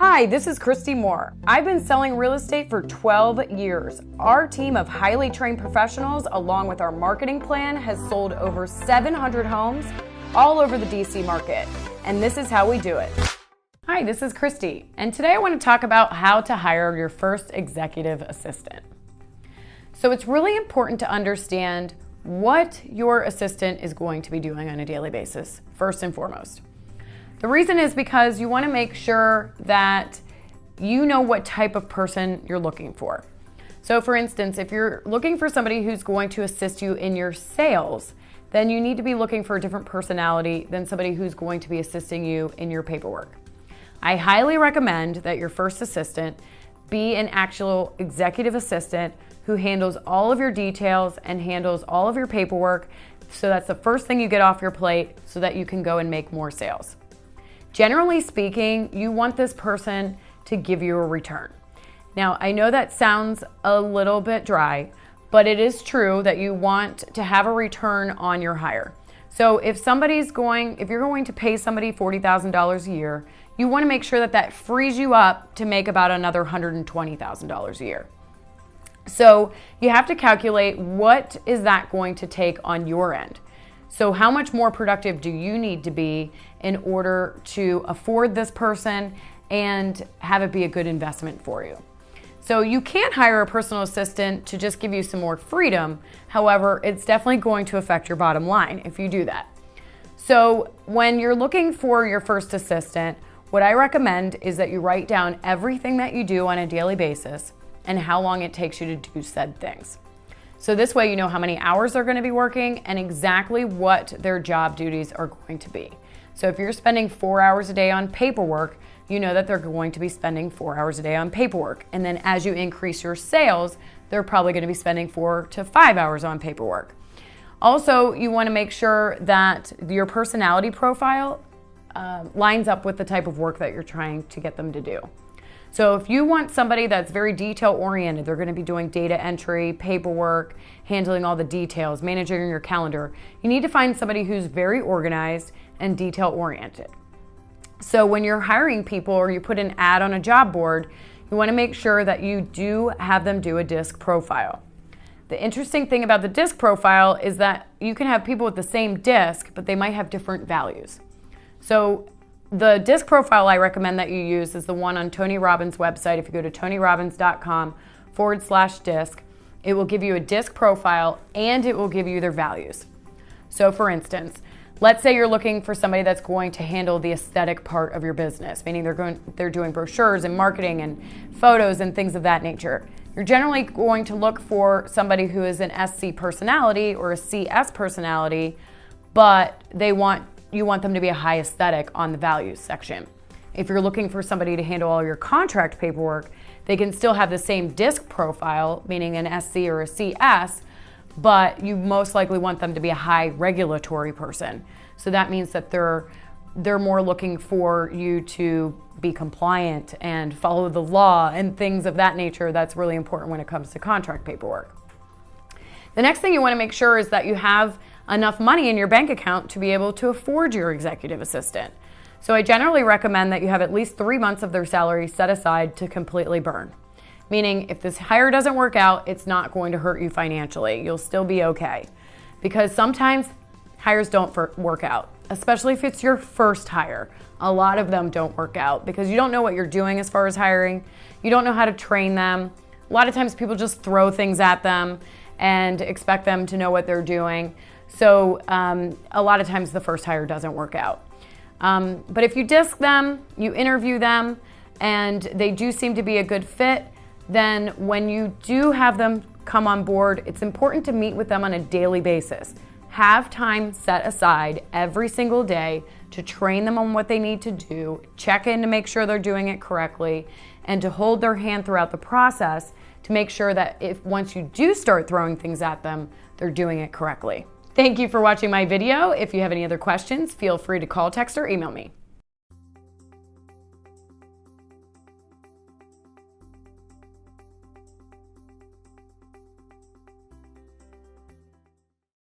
Hi, this is Kristy Moore. I've been selling real estate for 12 years. Our team of highly trained professionals, along with our marketing plan, has sold over 700 homes all over the DC market. And this is how we do it. Hi, this is Kristy, and today I want to talk about how to hire your first executive assistant. So it's really important to understand what your assistant is going to be doing on a daily basis, first and foremost. The reason is because you want to make sure that you know what type of person you're looking for. So for instance, if you're looking for somebody who's going to assist you in your sales, then you need to be looking for a different personality than somebody who's going to be assisting you in your paperwork. I highly recommend that your first assistant be an actual executive assistant who handles all of your details and handles all of your paperwork, so that's the first thing you get off your plate so that you can go and make more sales. Generally speaking, you want this person to give you a return. Now, I know that sounds a little bit dry, but it is true that you want to have a return on your hire. So if you're going to pay somebody $40,000 a year, you want to make sure that that frees you up to make about another $120,000 a year. So you have to calculate, what is that going to take on your end? So how much more productive do you need to be in order to afford this person and have it be a good investment for you? So you can't hire a personal assistant to just give you some more freedom. However, it's definitely going to affect your bottom line if you do that. So when you're looking for your first assistant, what I recommend is that you write down everything that you do on a daily basis and how long it takes you to do said things. So this way you know how many hours they're going to be working and exactly what their job duties are going to be. So if you're spending 4 hours a day on paperwork, you know that they're going to be spending 4 hours a day on paperwork. And then as you increase your sales, they're probably going to be spending 4 to 5 hours on paperwork. Also, you want to make sure that your personality profile lines up with the type of work that you're trying to get them to do. So if you want somebody that's very detail-oriented, they're going to be doing data entry, paperwork, handling all the details, managing your calendar, you need to find somebody who's very organized and detail-oriented. So when you're hiring people or you put an ad on a job board, you want to make sure that you do have them do a DISC profile. The interesting thing about the DISC profile is that you can have people with the same DISC, but they might have different values. So the DISC profile I recommend that you use is the one on Tony Robbins' website. If you go to tonyrobbins.com/DISC, it will give you a DISC profile and it will give you their values. So for instance, let's say you're looking for somebody that's going to handle the aesthetic part of your business, meaning they're doing brochures and marketing and photos and things of that nature. You're generally going to look for somebody who is an SC personality or a CS personality, but you want them to be a high aesthetic on the values section. If you're looking for somebody to handle all your contract paperwork, they can still have the same DISC profile, meaning an SC or a CS, but you most likely want them to be a high regulatory person. So that means that they're more looking for you to be compliant and follow the law and things of that nature. That's really important when it comes to contract paperwork. The next thing you want to make sure is that you have enough money in your bank account to be able to afford your executive assistant. So I generally recommend that you have at least 3 months of their salary set aside to completely burn. Meaning if this hire doesn't work out, it's not going to hurt you financially. You'll still be okay. Because sometimes hires don't work out, especially if it's your first hire. A lot of them don't work out because you don't know what you're doing as far as hiring. You don't know how to train them. A lot of times people just throw things at them and expect them to know what they're doing. So a lot of times the first hire doesn't work out. But if you DISC them, you interview them, and they do seem to be a good fit, then when you do have them come on board, it's important to meet with them on a daily basis. Have time set aside every single day to train them on what they need to do, check in to make sure they're doing it correctly, and to hold their hand throughout the process to make sure that once you do start throwing things at them, they're doing it correctly. Thank you for watching my video. If you have any other questions, feel free to call, text, or email me.